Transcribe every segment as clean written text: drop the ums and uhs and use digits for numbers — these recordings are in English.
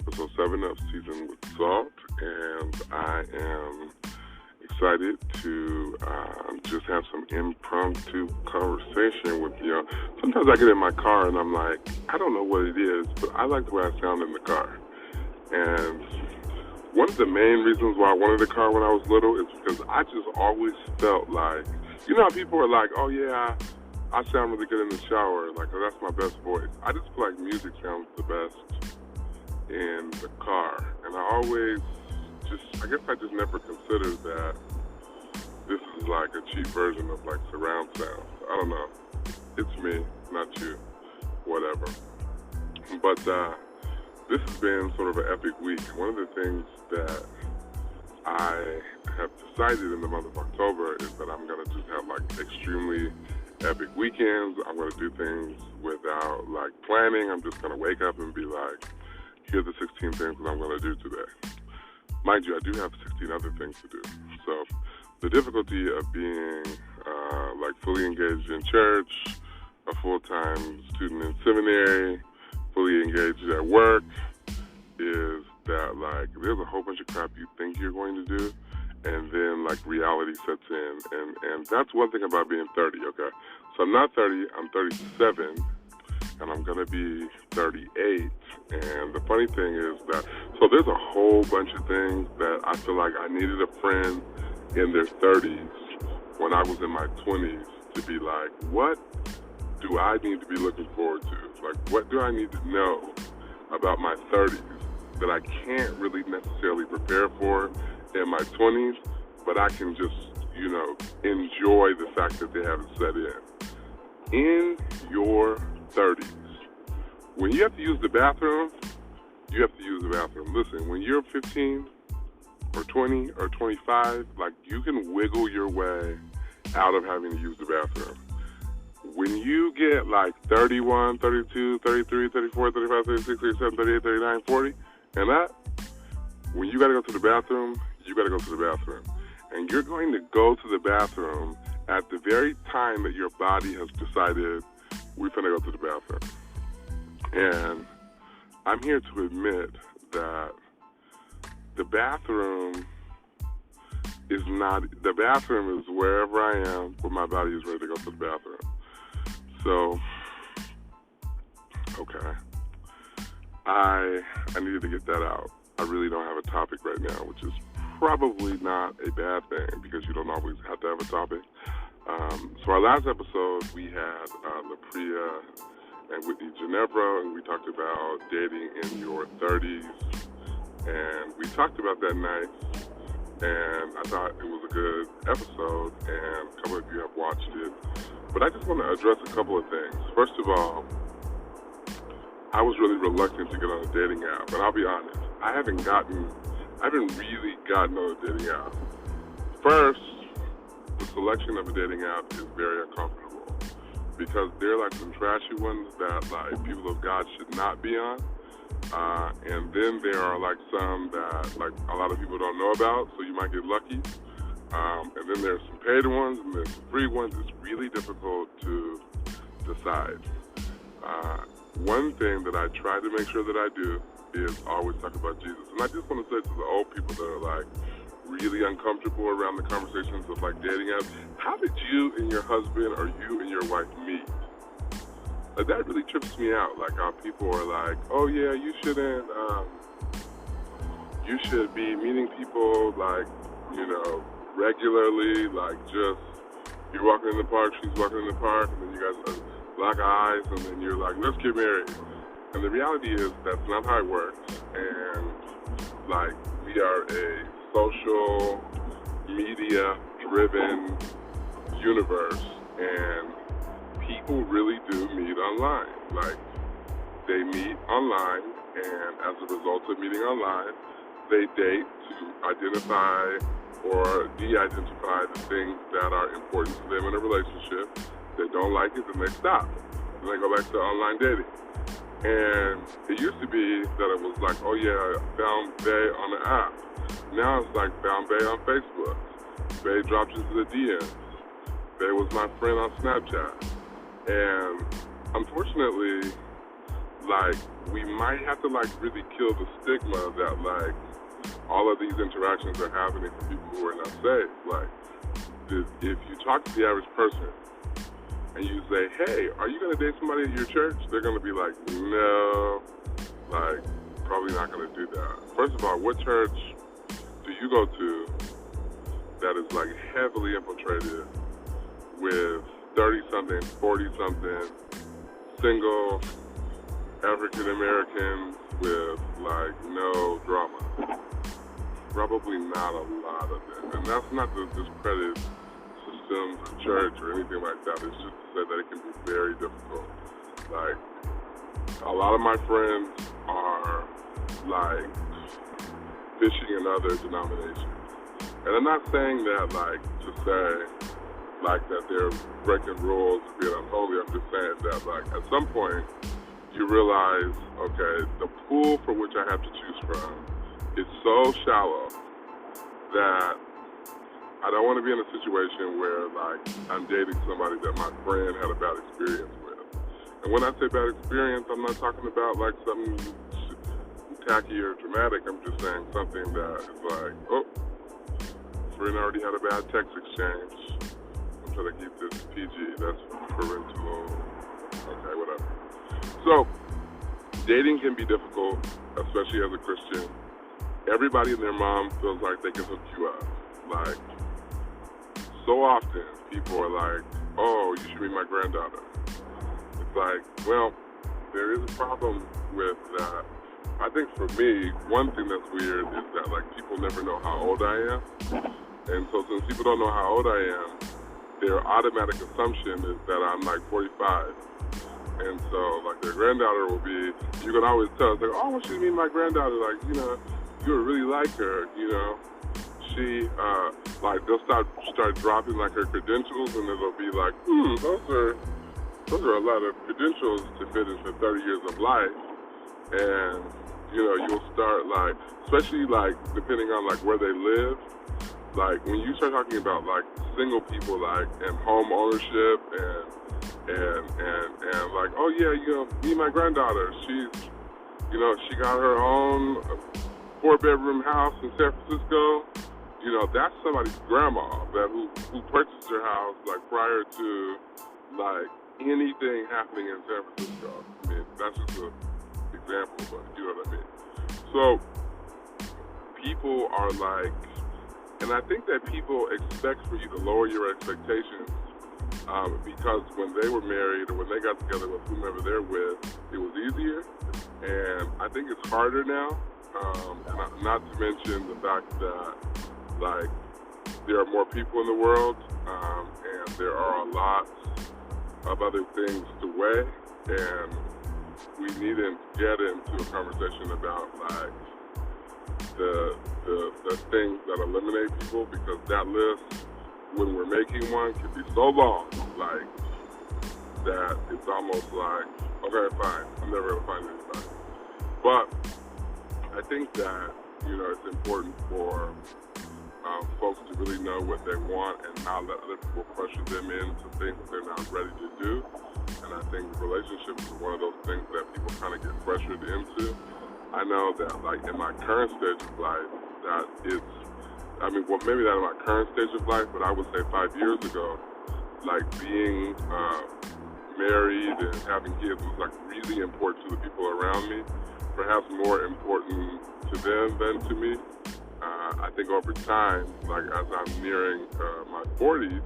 episode 7 of Season with Salt, and I am excited to just have some impromptu conversation with you. Sometimes I get in my car and I'm like, I don't know what it is, but I like the way I sound in the car. And one of the main reasons why I wanted a car when I was little is because I just always felt like, you know how people are like, oh yeah, I sound really good in the shower, like, oh, that's my best voice. I just feel like music sounds the best in the car. And I guess I just never considered that this is like a cheap version of like surround sound. I don't know. It's me, not you. Whatever. But this has been sort of an epic week. One of the things that I have decided in the month of October is that I'm going to just have like extremely epic weekends. I'm going to do things without like planning. I'm just going to wake up and be like, here are the 16 things that I'm going to do today. Mind you, I do have 16 other things to do. So the difficulty of being like fully engaged in church, a full-time student in seminary, fully engaged at work, is that like there's a whole bunch of crap you think you're going to do, and then like reality sets in, and that's one thing about being 30. Okay, so I'm not 30, I'm 37, and I'm gonna be 38. And the funny thing is that so there's a whole bunch of things that I feel like I needed a friend in their 30s when I was in my 20s to be like, what do I need to be looking forward to? Like, what do I need to know about my 30s that I can't really necessarily prepare for in my 20s, but I can just, enjoy the fact that they haven't set in. In your 30s, when you have to use the bathroom, you have to use the bathroom. Listen, when you're 15 or 20 or 25, like you can wiggle your way out of having to use the bathroom. When you get like 31, 32, 33, 34, 35, 36, 37, 38, 39, 40, and that, when you got to go to the bathroom, you got to go to the bathroom. And you're going to go to the bathroom at the very time that your body has decided we're going to go to the bathroom. And I'm here to admit that the bathroom is wherever I am when my body is ready to go to the bathroom. So, okay. I needed to get that out. I really don't have a topic right now, which is probably not a bad thing because you don't always have to have a topic. So our last episode, we had LaPria and Whitney Ginevra, and we talked about dating in your 30s. And we talked about that night, and I thought it was a good episode, and a couple of you have watched it. But I just want to address a couple of things. First of all, I was really reluctant to get on a dating app, and I'll be honest, I haven't really gotten on a dating app. First, the selection of a dating app is very uncomfortable because there are like some trashy ones that like people of God should not be on. And then there are like some that like a lot of people don't know about, so you might get lucky. And then there's some paid ones and there's some free ones. It's really difficult to decide. One thing that I try to make sure that I do is always talk about Jesus. And I just want to say to the old people that are like really uncomfortable around the conversations of like dating apps, how did you and your husband or you and your wife meet? Like, that really trips me out. Like how people are like, oh yeah, you should be meeting people like, regularly, like just you're walking in the park, she's walking in the park, and then you guys lock eyes, and then you're like, let's get married. And the reality is that's not how it works. And like we are a social media-driven universe, and people really do meet online. Like they meet online, and as a result of meeting online, they date to identify or de-identify the things that are important to them in a relationship. They don't like it, then they stop. Then they go back to online dating. And it used to be that it was like, oh yeah, found Bae on the app. Now it's like found Bae on Facebook. Bae dropped into the DMs. Bae was my friend on Snapchat. And unfortunately, like, we might have to, like, really kill the stigma that, like, all of these interactions are happening for people who are not saved. Like, if you talk to the average person and you say, hey, are you going to date somebody at your church? They're going to be like, no, like, probably not going to do that. First of all, what church do you go to that is, like, heavily infiltrated with 30-something, 40-something, single African-Americans with, like, no drama? Probably not a lot of them. And that's not to discredit systems or church or anything like that. It's just to say that it can be very difficult. Like, a lot of my friends are, like, fishing in other denominations. And I'm not saying that, like, to say, like, that they're breaking rules, being unholy. I'm just saying that, like, at some point, you realize, okay, the pool for which I have to choose from is so shallow that I don't want to be in a situation where, like, I'm dating somebody that my friend had a bad experience with. And when I say bad experience, I'm not talking about, like, something tacky or dramatic. I'm just saying something that is like, oh, friend already had a bad text exchange. I'm trying to keep this PG. That's parental. Okay, whatever. So, dating can be difficult, especially as a Christian. Everybody and their mom feels like they can hook you up. Like, so often, people are like, oh, you should be my granddaughter. It's like, well, there is a problem with that. I think for me, one thing that's weird is that, like, people never know how old I am. And so since people don't know how old I am, their automatic assumption is that I'm, like, 45. And so, like, their granddaughter will be, you can always tell, it's like, oh, I want you to meet my granddaughter. Like, you know, you would really like her, you know. She, like, they'll start dropping, like, her credentials, and it'll be like, those are a lot of credentials to fit into 30 years of life. And, you know, you'll start, like, especially, like, depending on, like, where they live, like, when you start talking about, like, single people, like, and home ownership and like, oh, yeah, you know, me and my granddaughter, she's, you know, she got her own 4-bedroom house in San Francisco. You know, that's somebody's grandma who purchased her house, like, prior to, like, anything happening in San Francisco. I mean, that's just an example, but you know what I mean. So, people are like, and I think that people expect for you to lower your expectations because when they were married or when they got together with whomever they're with, it was easier. And I think it's harder now. And not to mention the fact that, like, there are more people in the world, and there are a lot of other things to weigh, and we need to get into a conversation about, like, the things that eliminate people, because that list, when we're making one, can be so long, like, that it's almost like, okay, fine, I'm never going to find anybody. But I think that, you know, it's important for folks to really know what they want and not let other people pressure them into things that they're not ready to do. And I think relationships is one of those things that people kind of get pressured into. I know that, like, in my current stage of life, that it's, I mean, well, maybe not in my current stage of life, but I would say 5 years ago, like, being married and having kids was, like, really important to the people around me, perhaps more important to them than to me. I think over time, like, as I'm nearing my 40s,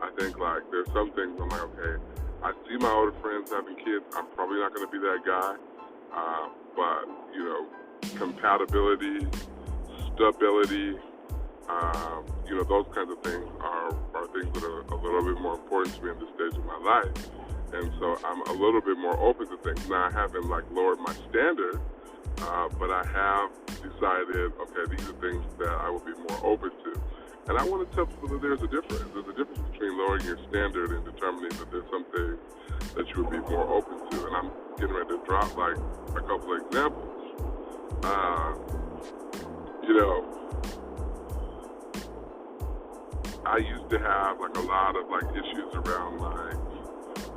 I think, like, there's some things I'm like, okay, I see my older friends having kids. I'm probably not going to be that guy. But, you know, compatibility, stability, you know, those kinds of things are things that are a little bit more important to me in this stage of my life. And so I'm a little bit more open to things. Now, I haven't, like, lowered my standard, but I have decided, okay, these are things that I will be more open to. And I want to tell people that there's a difference. There's a difference between lowering your standard and determining that there's some things that you would be more open to. And I'm getting ready to drop, like, a couple of examples. You know, I used to have, like, a lot of, like, issues around, like,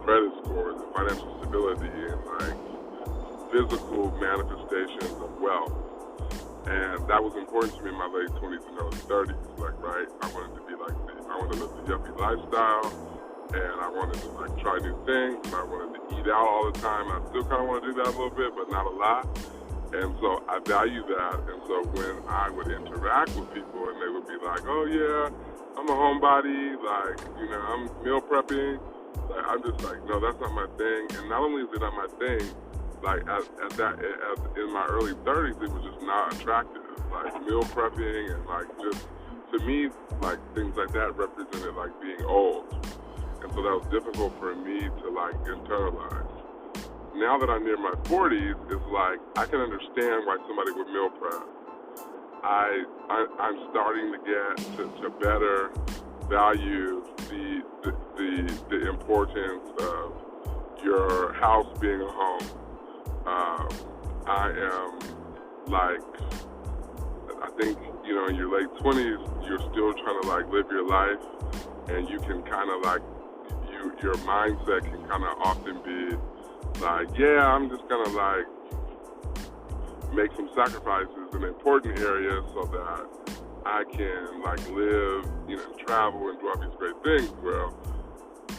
credit scores and financial stability and, like, physical manifestations of wealth. And that was important to me in my late 20s and early 30s. Like, right, I wanted to be like, I wanted to live the yuppie lifestyle, and I wanted to like try new things, and I wanted to eat out all the time. I still kind of want to do that a little bit, but not a lot. And so I value that. And so when I would interact with people and they would be like, oh yeah, I'm a homebody, like, you know, I'm meal prepping, like, I'm just like, no, that's not my thing. And not only is it not my thing, like in my early 30s, it was just not attractive. Like meal prepping and like just, to me, like things like that represented like being old. And so that was difficult for me to like internalize. Now that I'm near my 40s, it's like I can understand why somebody would meal prep. I'm starting to get to better value the importance of your house being a home. I am like, I think, you know, in your late 20s, you're still trying to like live your life, and you can kind of like, your mindset can kind of often be like, yeah, I'm just gonna like make some sacrifices in important areas so that I can like live, you know, travel and do all these great things. Well,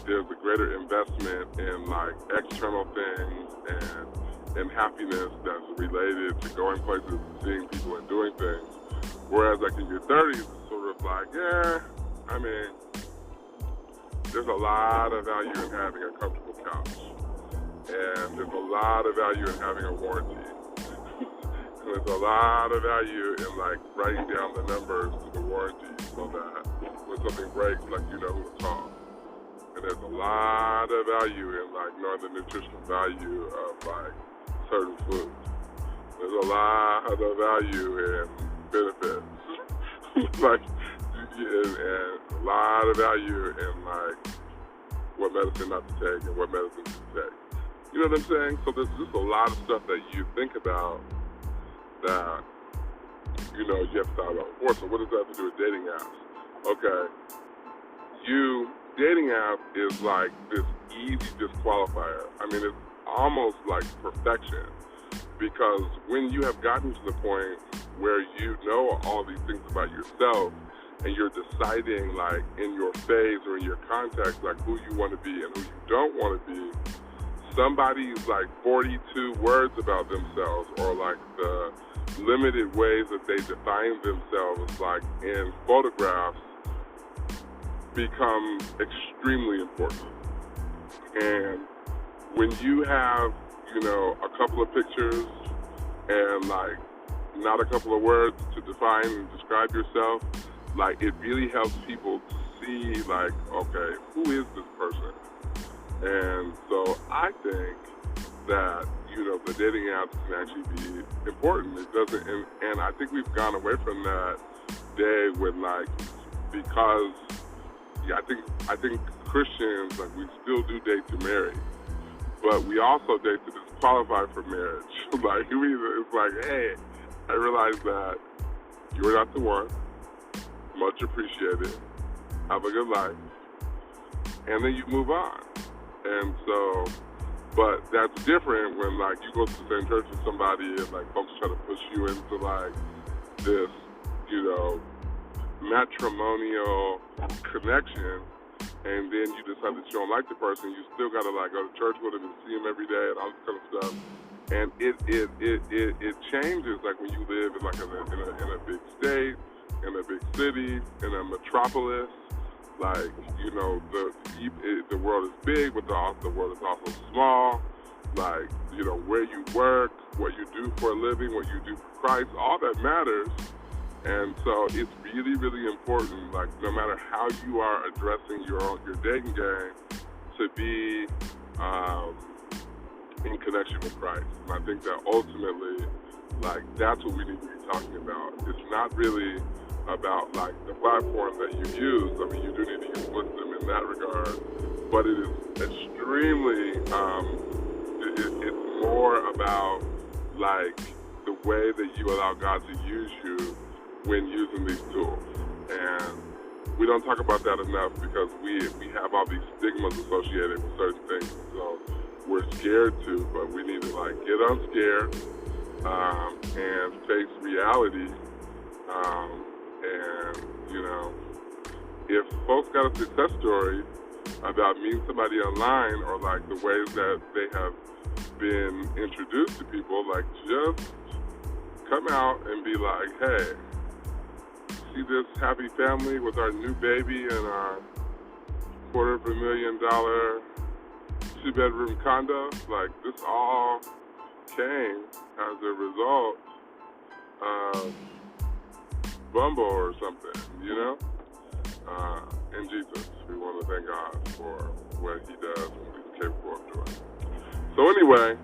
there's a greater investment in like external things and happiness that's related to going places, seeing people, and doing things. Whereas like in your 30s, it's sort of like, yeah, I mean, there's a lot of value in having a comfortable couch. And there's a lot of value in having a warranty. And there's a lot of value in like writing down the numbers to the warranty so that when something breaks, like you know who to call. And there's a lot of value in like knowing the nutritional value of like certain foods. There's a lot of value in benefits. Like, and a lot of value in like what medicine not to take and what medicine to take. You know what I'm saying? So there's just a lot of stuff that you think about that, you know, you have to talk about before. So what does that have to do with dating apps? Okay, dating app is like this easy disqualifier. I mean, it's almost like perfection, because when you have gotten to the point where you know all these things about yourself, and you're deciding like in your phase or in your context, like who you want to be and who you don't want to be, somebody's like 42 words about themselves, or like the limited ways that they define themselves, like in photographs, become extremely important. And when you have, you know, a couple of pictures and like not a couple of words to define and describe yourself, like it really helps people to see like, okay, who is this person? And so I think that, you know, the dating apps can actually be important. It doesn't, and I think we've gone away from that day when like, because yeah, I think Christians, like, we still do date to marry, but we also date to disqualify for marriage. Like, it's like, hey, I realize that you're not the one. Much appreciated. Have a good life. And then you move on. And so, but that's different when, like, you go to the same church with somebody and, like, folks try to push you into, like, this, you know, matrimonial connection, and then you decide that you don't like the person. You still got to, like, go to church with him and see him every day and all this kind of stuff. And it changes, like, when you live in, like, in a big state, in a big city, in a metropolis. Like, you know, the world is big, but the world is also small. Like, you know, where you work, what you do for a living, what you do for Christ, all that matters. And so it's really, really important, like, no matter how you are addressing your dating game, to be in connection with Christ. And I think that ultimately, like, that's what we need to be talking about. It's not really about, like, the platform that you use. I mean, you do need to use wisdom in that regard, but it is extremely, it's more about, like, the way that you allow God to use you when using these tools. And we don't talk about that enough because we have all these stigmas associated with certain things. So we're scared to, but we need to like get unscared and face reality. And you know, if folks got a success story about meeting somebody online or like the ways that they have been introduced to people, like just come out and be like, hey, see this happy family with our new baby and our $250,000 two-bedroom condo? Like, this all came as a result of Bumble or something, you know? In Jesus, we want to thank God for what he does and what he's capable of doing. So anyway,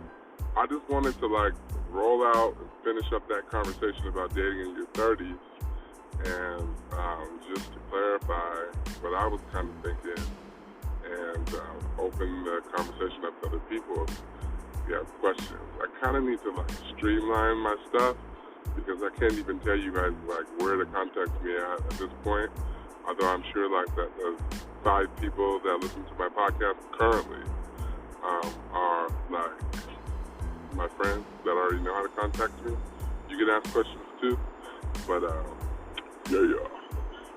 I just wanted to like roll out and finish up that conversation about dating in your 30s and just to clarify what I was kind of thinking and open the conversation up to other people if you have questions. I kind of need to like streamline my stuff because I can't even tell you guys like where to contact me at this point. Although I'm sure like that the 5 people that listen to my podcast currently are like my friends that already know how to contact me. You can ask questions too. But yeah.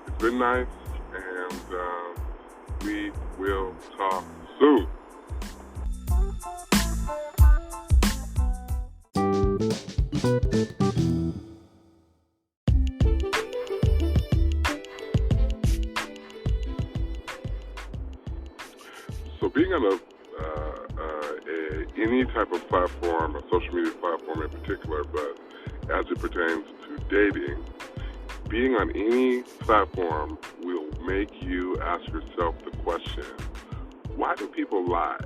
It's been nice and we will talk soon. So being on any type of platform, a social media platform in particular, but as it pertains to dating, being on any platform will make you ask yourself the question, why do people lie?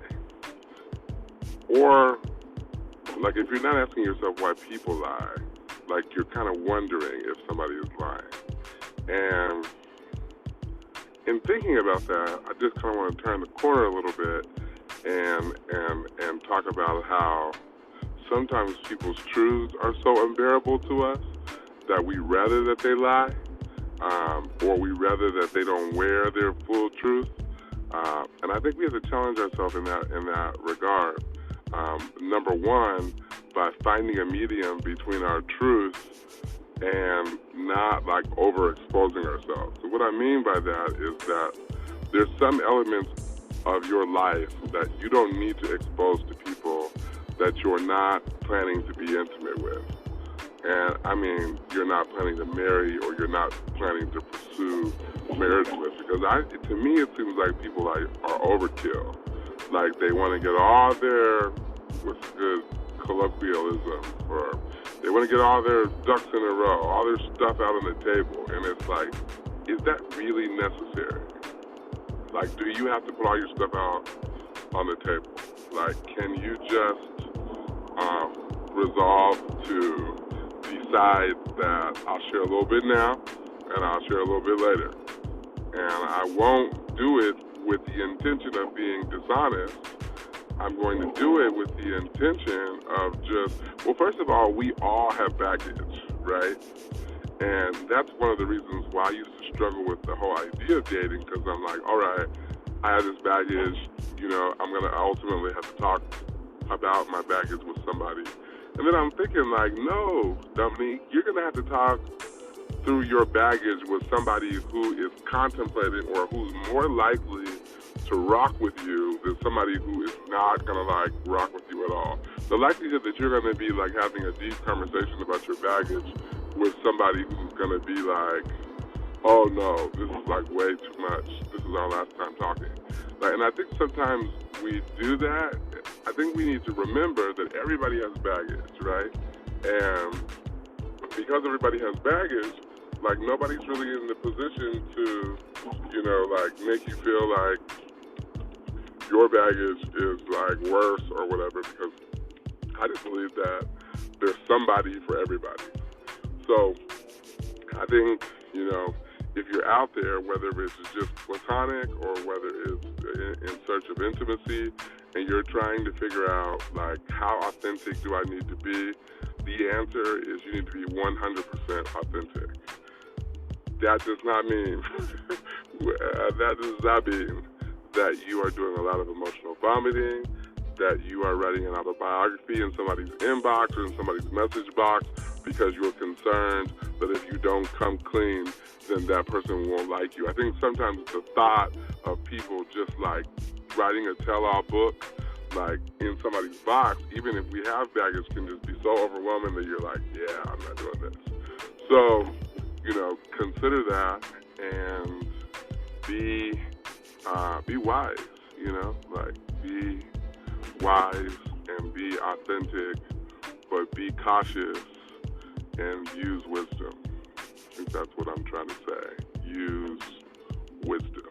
Or, like, if you're not asking yourself why people lie, like, you're kind of wondering if somebody is lying. And in thinking about that, I just kind of want to turn the corner a little bit and talk about how sometimes people's truths are so unbearable to us that we rather that they lie, or we rather that they don't wear their full truth. And I think we have to challenge ourselves in that regard. Number one, by finding a medium between our truths and not like overexposing ourselves. So what I mean by that is that there's some elements of your life that you don't need to expose to people that you're not planning to be intimate with. And I mean, you're not planning to marry or you're not planning to pursue marriage with, because to me it seems like people like are overkill. Like they want to get all their, what's good colloquialism, or they want to get all their ducks in a row, all their stuff out on the table, and it's like, is that really necessary? Like, do you have to put all your stuff out on the table? Like, can you just resolve to decide that I'll share a little bit now and I'll share a little bit later? And I won't do it with the intention of being dishonest. I'm going to do it with the intention of just, well, first of all, we all have baggage, right? And that's one of the reasons why I used to struggle with the whole idea of dating, because I'm like, all right, I have this baggage, I'm going to ultimately have to talk about my baggage with somebody. And then I'm thinking like, no, Dominique, you're going to have to talk through your baggage with somebody who is contemplating or who's more likely to rock with you than somebody who is not going to like rock with you at all. The likelihood that you're going to be like having a deep conversation about your baggage with somebody who's going to be like, oh no, this is like way too much. This is our last time talking. Like, and I think sometimes we do that. I think we need to remember that everybody has baggage, right? And because everybody has baggage, like nobody's really in the position to, like make you feel like your baggage is like worse or whatever, because I just believe that there's somebody for everybody. So I think, if you're out there, whether it's just platonic or whether it's in search of intimacy, and you're trying to figure out like how authentic do I need to be, the answer is you need to be 100% authentic. That does not mean that you are doing a lot of emotional vomiting. that you are writing an autobiography in somebody's inbox or in somebody's message box because you're concerned that if you don't come clean, then that person won't like you. I think sometimes the thought of people just like writing a tell-all book like in somebody's box, even if we have baggage, can just be so overwhelming that you're like, yeah, I'm not doing this. So, consider that and be wise, be wise and be authentic, but be cautious and use wisdom. I think that's what I'm trying to say. Use wisdom.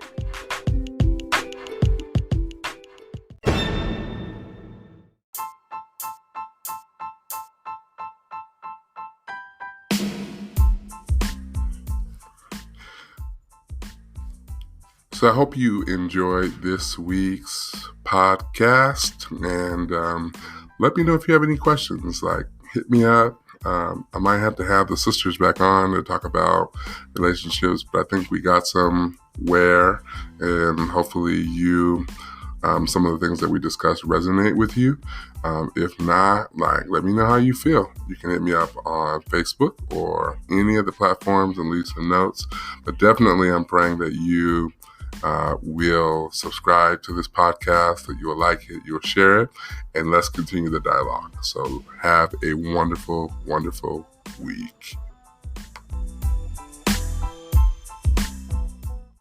So I hope you enjoyed this week's podcast, and let me know if you have any questions. Like, hit me up. I might have to have the sisters back on to talk about relationships, but I think we got somewhere, and hopefully some of the things that we discussed resonate with you. If not, let me know how you feel. You can hit me up on Facebook or any of the platforms and leave some notes. But definitely, I'm praying that you will subscribe to this podcast, that you will like it, you'll share it, and let's continue the dialogue. So have a wonderful, wonderful week.